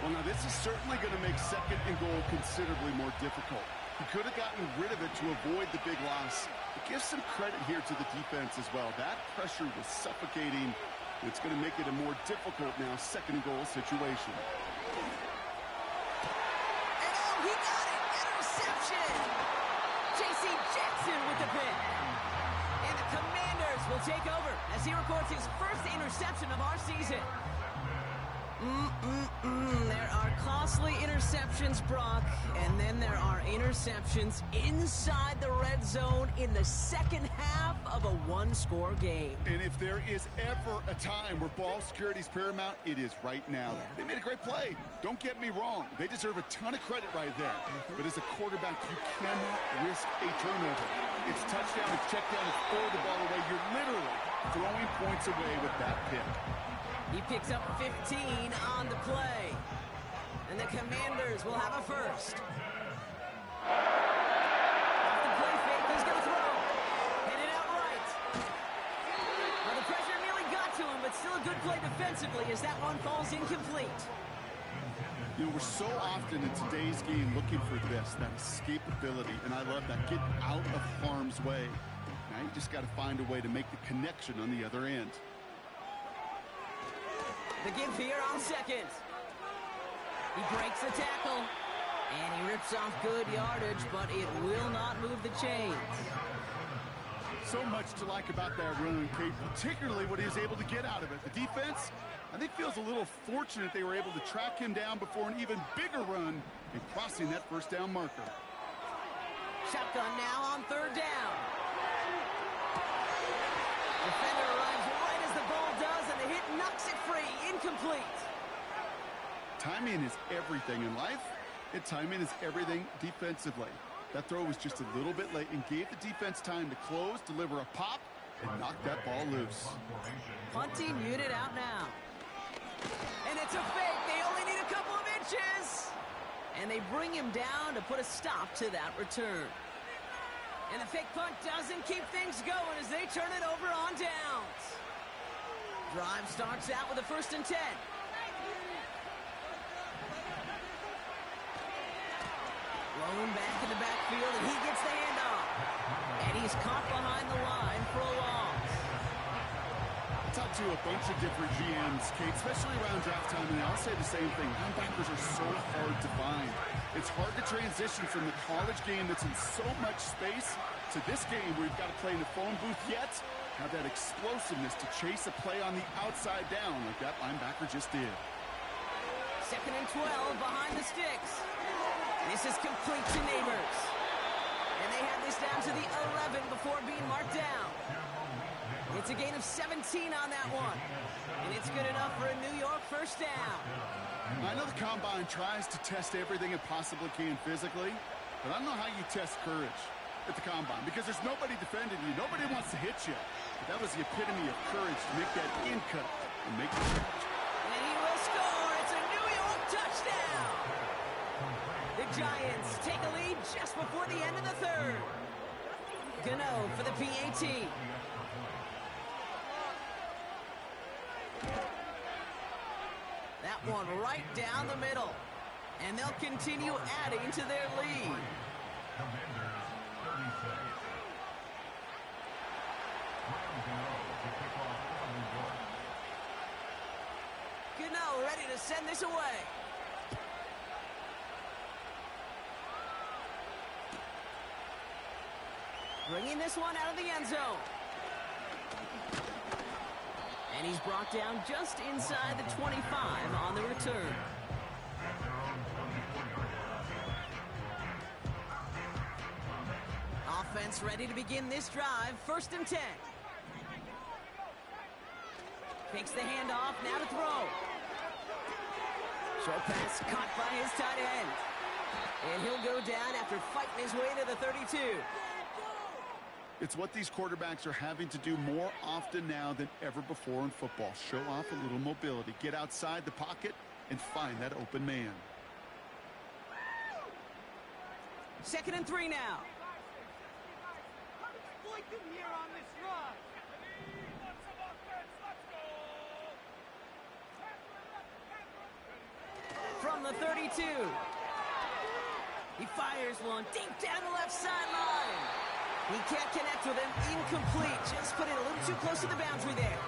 Well, now this is certainly going to make second and goal considerably more difficult. He could have gotten rid of it to avoid the big loss. But give some credit here to the defense as well. That pressure was suffocating. It's going to make it a more difficult now second and goal situation. And oh, he got it! Interception! J.C. Jackson with the pick. And the Commanders will take over as he records his first interception of our season. There are costly interceptions, Brock, and then there are interceptions inside the red zone in the second half of a one-score game. And if there is ever a time where ball security is paramount, it is right now. Yeah. They made a great play. Don't get me wrong. They deserve a ton of credit right there. But as a quarterback, you cannot risk a turnover. It's touchdown, it's check down, it's throw the ball away. You're literally throwing points away with that pick. He picks up 15 on the play. And the Commanders will have a first. Off the play fake, he's going to throw. Headed out right. Well, the pressure nearly got to him, but still a good play defensively as that one falls incomplete. You know, we're so often in today's game looking for this, that escapability, and I love that. Get out of harm's way. Now you just got to find a way to make the connection on the other end. The give here on second. He breaks the tackle, and he rips off good yardage, but it will not move the chains. So much to like about that run, Kate, particularly what he was able to get out of it. The defense, I think, feels a little fortunate they were able to track him down before an even bigger run and crossing that first down marker. Shotgun now on third down. Defender arrives right as the ball does, and the hit knocks it free. Incomplete. Timing is everything in life. And timing is everything defensively. That throw was just a little bit late and gave the defense time to close, deliver a pop, and knock that ball loose. Punting unit out now. And it's a fake. They only need a couple of inches. And they bring him down to put a stop to that return. And the fake punt doesn't keep things going as they turn it over on downs. Drive starts out with a 1st and 10. Blown back in the backfield, and he gets the handoff. And he's caught behind the line for a loss. I talked to a bunch of different GMs, Kate, especially around draft time, and they all say the same thing. Linebackers are so hard to find. It's hard to transition from the college game that's in so much space to this game where you've got to play in the phone booth yet have that explosiveness to chase a play on the outside down like that linebacker just did. 2nd and 12 behind the sticks. This is complete to Neighbors. And they have this down to the 11 before being marked down. It's a gain of 17 on that one. And it's good enough for a New York 1st down. I know the Combine tries to test everything it possibly can physically, but I don't know how you test courage at the Combine because there's nobody defending you. Nobody wants to hit you. But that was the epitome of courage to make that in cut and make the catch. And he will score. It's a New York touchdown. The Giants take a lead just before the end of the 3rd. Gano for the PAT. That one right down the middle. And they'll continue adding to their lead. Commanders 36. Ryan Gano to kick off for New York. Gano ready to send this away. Bringing this one out of the end zone. And he's brought down just inside the 25 on the return. Offense ready to begin this drive. 1st and 10. Takes the handoff, now to throw. Short pass caught by his tight end. And he'll go down after fighting his way to the 32. It's what these quarterbacks are having to do more often now than ever before in football. Show off a little mobility, get outside the pocket, and find that open man. 2nd and 3 now. From the 32. He fires one deep down the left sideline. He can't connect with him. Incomplete. Just put it a little too close to the boundary there.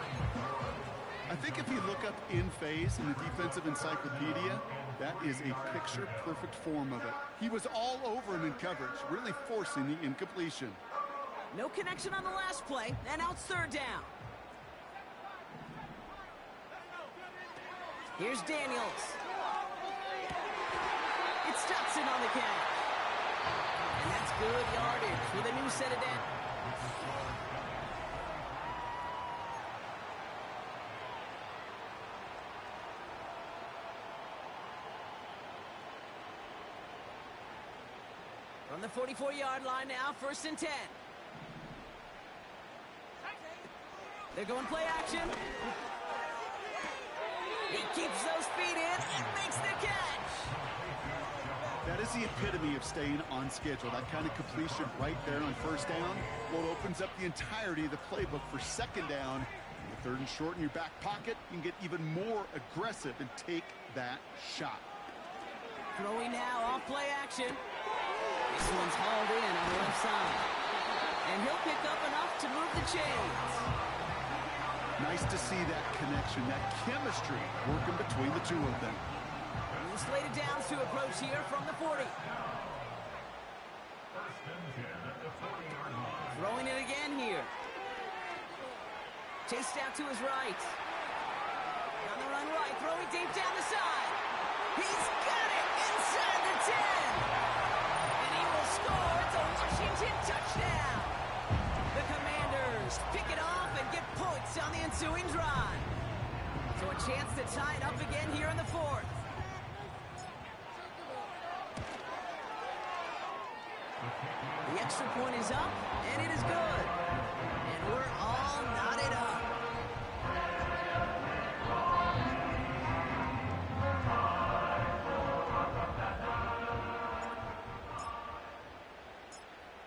I think if you look up in phase in the defensive encyclopedia, that is a picture-perfect form of it. He was all over him in coverage, really forcing the incompletion. No connection on the last play, and now it's 3rd down. Here's Daniels. It's Stutson on the catch. And that's good yardage with a new set of downs. From the 44-yard line now, 1st and 10. They're going play action. He keeps those feet in and makes the catch. That is the epitome of staying on schedule. That kind of completion right there on 1st down, well, opens up the entirety of the playbook for 2nd down. With 3rd and short in your back pocket, you can get even more aggressive and take that shot. Throwing now off play action. This one's hauled in on the left side. And he'll pick up enough to move the chains. Nice to see that connection, that chemistry working between the two of them. Slated downs to approach here from the 40. 1st and 10 at the 40-yard line. Throwing it again here. Chased out to his right. On the run right, throwing deep down the side. He's got it inside the 10. And he will score. It's a Washington touchdown. The Commanders pick it off and get points on the ensuing drive. So a chance to tie it up again here in the 4th. The extra point is up, and it is good. And we're all knotted up.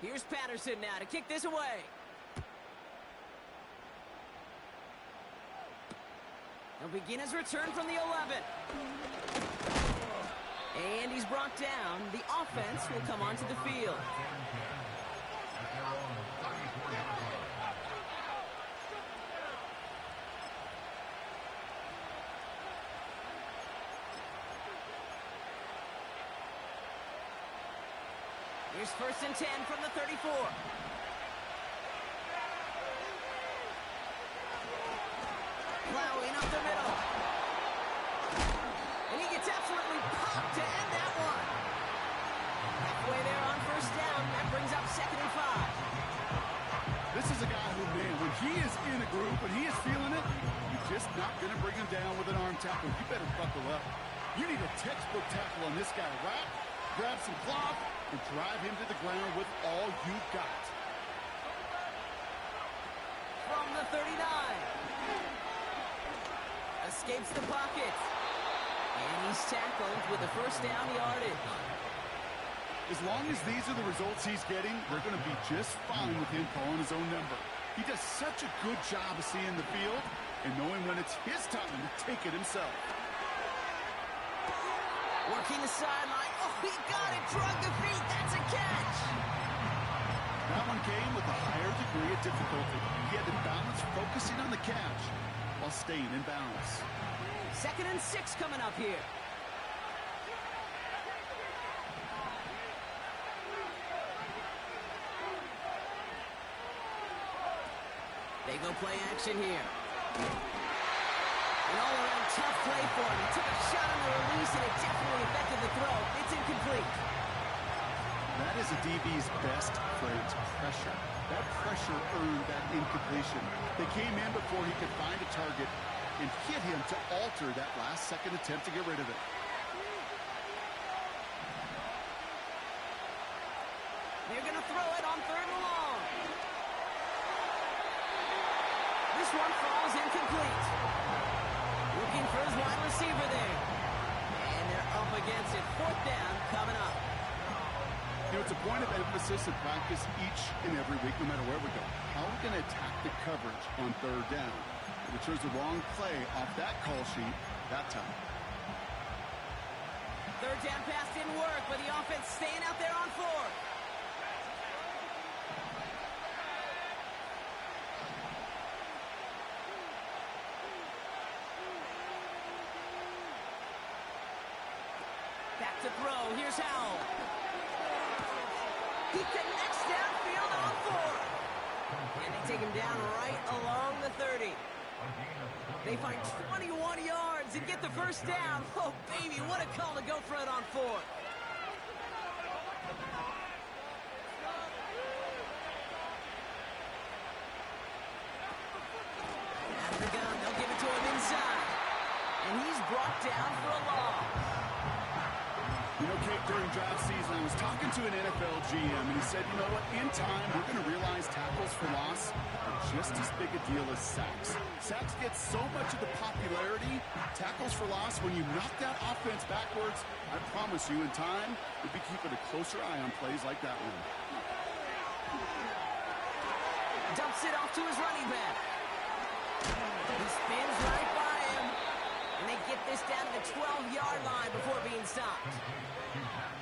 Here's Patterson now to kick this away. He'll begin his return from the 11. And he's brought down. The offense will come onto the field. Here's 1st and 10 from the 34. Plowing up the middle. And he gets absolutely popped to end that one. Halfway there on 1st down. That brings up 2nd and 5. This is a guy who, man, when he is in a group, when he is feeling it, you're just not going to bring him down with an arm tackle. You better buckle up. You need a textbook tackle on this guy. Wrap, grab some cloth, and drive him to the ground with all you've got. From the 39. Escapes the pocket. And he's tackled with a 1st down yardage. As long as these are the results he's getting, they're going to be just fine with him calling his own number. He does such a good job of seeing the field and knowing when it's his time to take it himself. Working the sideline. Oh, he got it. Drug the feet. That's a catch. That one came with a higher degree of difficulty. He had to balance focusing on the catch while staying in balance. 2nd and 6 coming up here. They go play action here. An all-around tough play for him. He took a shot on the release, and it definitely affected the throw. It's incomplete. That is a DB's best friend, pressure. That pressure earned that incompletion. They came in before he could find a target and hit him to alter that last-second attempt to get rid of it. They're going to throw it on 3rd and long. This one falls incomplete. Looking for his wide receiver there. And they're up against it. 4th down coming up. You know, it's a point of emphasis in practice each and every week, no matter where we go. How are we going to attack the coverage on 3rd down? If it shows the wrong play off that call sheet that time. 3rd down pass didn't work, but the offense staying out there on 4th. Back to throw. Here's Howell. He connects downfield on 4th. And they take him down right along the 30. They find 21 yards and get the 1st down. Oh, baby, what a call to go for it on 4th. Out of the gun, they'll give it to him inside. And he's brought down for a loss. You know, Kate, during draft season, I was talking to an NFL GM, and he said, you know what, in time, we're going to realize tackles for loss are just as big a deal as sacks. Sacks get so much of the popularity. Tackles for loss, when you knock that offense backwards, I promise you, in time, we'll be keeping a closer eye on plays like that one. Dumps it off to his running back. He spins right by him. And they get this down to the 12-yard line before being stopped.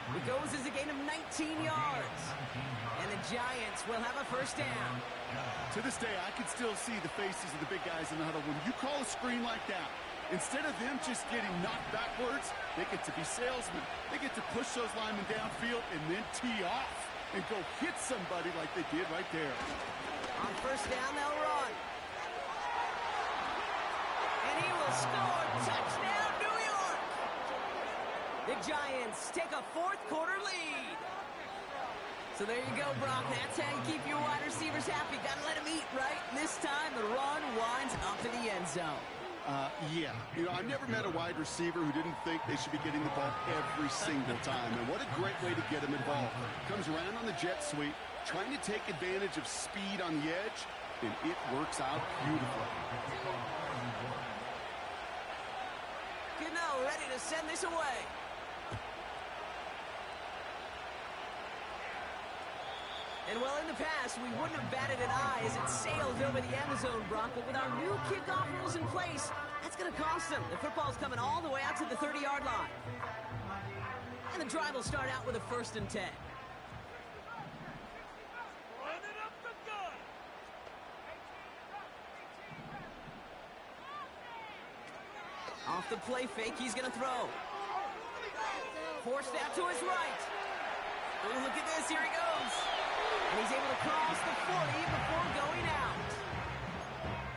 It goes as a gain of 19 yards. And the Giants will have a 1st down. To this day, I can still see the faces of the big guys in the huddle. When you call a screen like that, instead of them just getting knocked backwards, they get to be salesmen. They get to push those linemen downfield and then tee off and go hit somebody like they did right there. On 1st down, they'll run. And he will score. Touchdown, New York! The Giants take a 4th quarter lead. So there you go, Brock. That's how you keep your wide receivers happy. Got to let them eat, right? This time, the run winds up to the end zone. Yeah. You know, I've never met a wide receiver who didn't think they should be getting the ball every single time. And what a great way to get him involved. Comes around on the jet sweep, trying to take advantage of speed on the edge, and it works out beautifully. Gano ready to send this away. And well, in the past, we wouldn't have batted an eye as it sailed over the end zone, Brock. But with our new kickoff rules in place, that's going to cost them. The football's coming all the way out to the 30-yard line. And the drive will start out with a 1st and 10. Running up the gun. Off the play fake, he's going to throw. Forced out to his right. Ooh, look at this, here he goes. And he's able to cross the 40 before going out.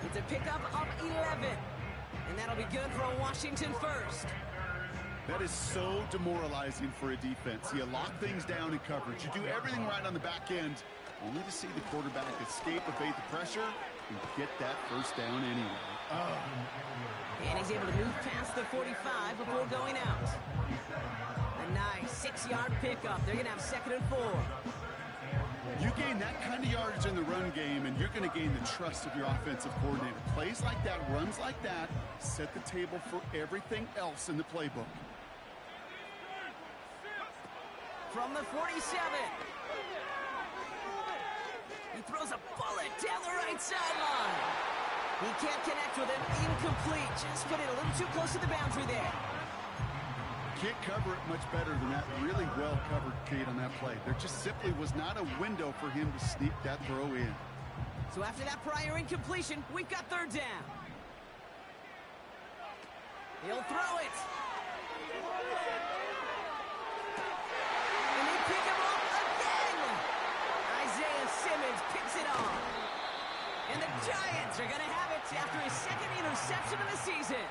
It's a pickup of 11. And that'll be good for a Washington 1st. That is so demoralizing for a defense. You lock things down in coverage. You do everything right on the back end, only to see the quarterback escape, evade the pressure, and get that 1st down anyway. And he's able to move past the 45 before going out. A nice 6-yard pickup. They're going to have 2nd and 4. You gain that kind of yardage in the run game, and you're going to gain the trust of your offensive coordinator. Plays like that, runs like that, set the table for everything else in the playbook. From the 47. He throws a bullet down the right sideline. He can't connect with him. Incomplete. Just put it a little too close to the boundary there. Can't cover it much better than that. Really well covered, Kate, on that play. There just simply was not a window for him to sneak that throw in. So after that prior incompletion, we've got 3rd down. He'll throw it. And they pick him up again. Isaiah Simmons picks it off. And the Giants are going to have it after his 2nd interception of the season.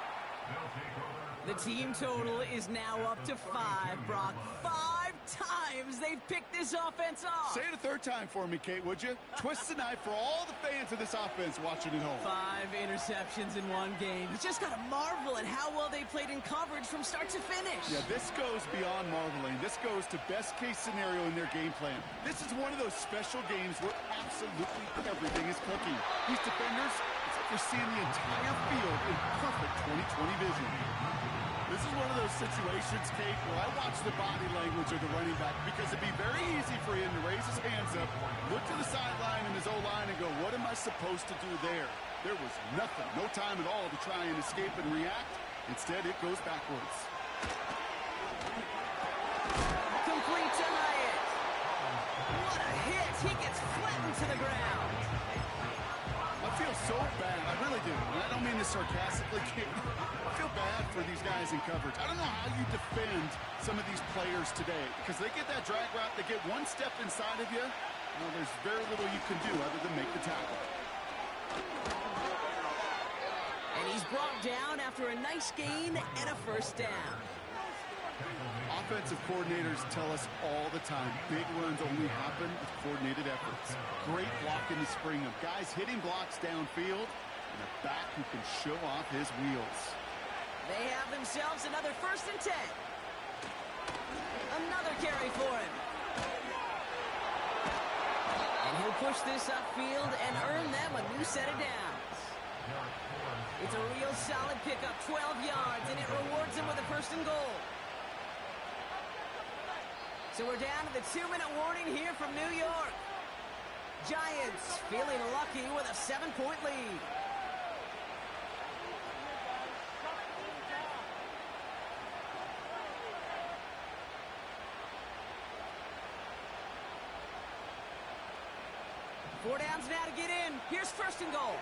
The team total is now up to 5, Brock. 5 times they've picked this offense off. Say it a 3rd time for me, Kate, would you? Twist the knife for all the fans of this offense watching at home. 5 interceptions in one game. You just got to marvel at how well they played in coverage from start to finish. Yeah, this goes beyond marveling. This goes to best-case scenario in their game plan. This is one of those special games where absolutely everything is clicking. These defenders, it's like they're seeing the entire field in perfect 20/20 vision. This is one of those situations, Kate, where I watch the body language of the running back because it'd be very easy for him to raise his hands up, look to the sideline in his O-line and go, what am I supposed to do there? There was nothing, no time at all to try and escape and react. Instead, it goes backwards. Complete to Hyatt. What a hit. He gets flattened to the ground. I feel so bad. I really do. And I don't mean this sarcastically, Kate. I feel bad for these guys in coverage. I don't know how you defend some of these players today because they get that drag route, they get one step inside of you. Well, there's very little you can do other than make the tackle. And he's brought down after a nice gain and a 1st down. Offensive coordinators tell us all the time, big runs only happen with coordinated efforts. Great block in the spring of guys hitting blocks downfield and a back who can show off his wheels. They have themselves another 1st and 10. Another carry for him. And he'll push this upfield and earn them a new set of downs. It's a real solid pickup, 12 yards, and it rewards him with a 1st and goal. So we're down to the 2-minute warning here from New York. Giants feeling lucky with a 7-point lead. Four downs now to get in. Here's 1st and goal.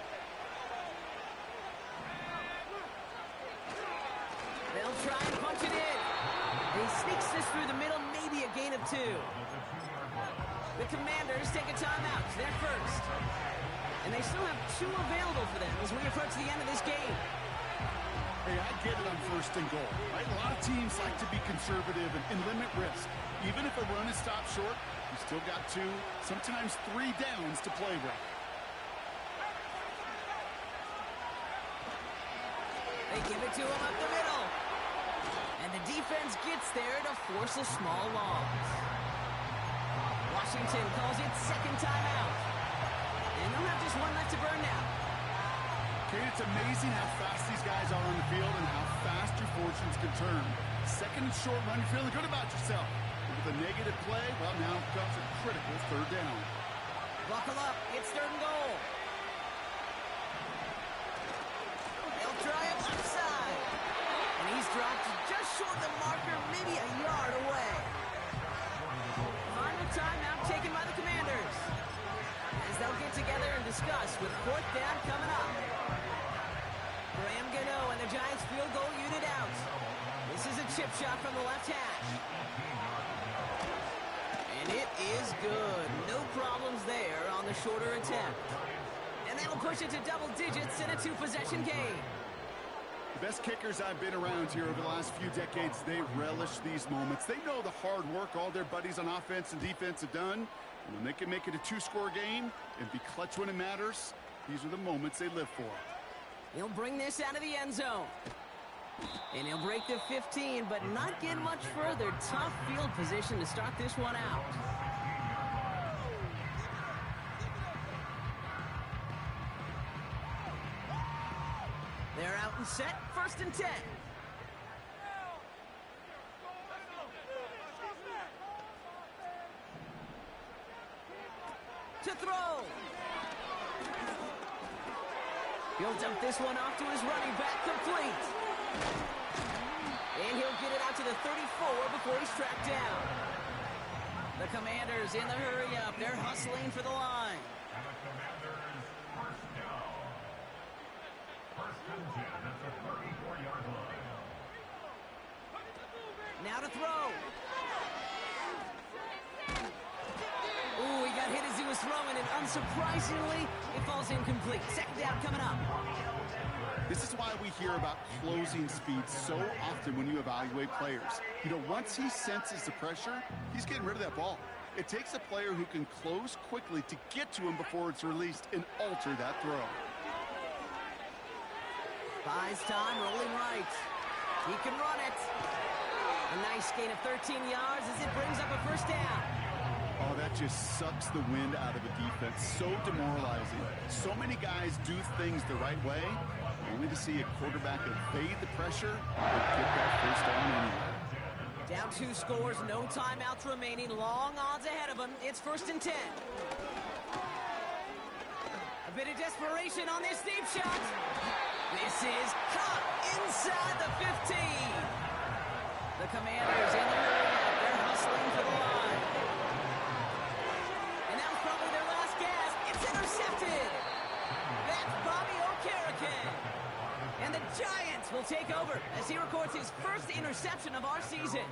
They'll try and punch it in. He sneaks this through the middle, maybe a gain of 2. The Commanders take a timeout. They're 1st. And they still have 2 available for them as we approach the end of this game. Hey, I get it on 1st and goal. Right? A lot of teams like to be conservative and limit risk. Even if a run is stopped short, you still got 2, sometimes 3 downs to play with. They give it to him up the middle. And the defense gets there to force a small loss. Washington calls it second timeout. And they'll have just one left to burn now. Kate, it's amazing how fast these guys are on the field and how fast your fortunes can turn. Second and short run, you're feeling good about yourself. With a negative play, well, now comes a critical third down. Buckle up, it's third and goal. They'll try him left side. And he's dropped just short of the marker, maybe a yard away. Final timeout taken by the Commanders, as they'll get together and discuss with fourth down coming up. Graham Gano and the Giants field goal unit out. This is a chip shot from the left hash. And it is good. No problems there on the shorter attempt. And that'll push it to double digits in a two-possession game. The best kickers I've been around here over the last few decades, they relish these moments. They know the hard work all their buddies on offense and defense have done. And when they can make it a two-score game and be clutch when it matters, these are the moments they live for. He'll bring this out of the end zone. And he'll break the 15, but not get much further. Tough field position to start this one out. They're out and set, first and 10. To throw. He'll dump this one off to his running back, complete. And he'll get it out to the 34 before he's tracked down. The Commanders in the hurry up. They're hustling for the line. And the Commanders first down. First and 10 at the 34-yard line. Now to throw. Ooh, he got hit as he was throwing, and unsurprisingly, it falls incomplete. Second down coming up. This is why we hear about closing speed so often when you evaluate players. You know, once he senses the pressure, he's getting rid of that ball. It takes a player who can close quickly to get to him before it's released and alter that throw. Buys time, rolling right. He can run it. A nice gain of 13 yards as it brings up a first down. Oh, that just sucks the wind out of a defense. So demoralizing. So many guys do things the right way, only to see a quarterback evade the pressure and get that first down anyway. Down 2 scores, no timeouts remaining. Long odds ahead of him. It's first and 10. A bit of desperation on this deep shot. This is caught inside the 15. The Commanders in the hurry up. They're hustling for the line. And that was probably their last gasp. It's intercepted. That's Bobby Okereke. And the Giants will take over as he records his first interception of our season.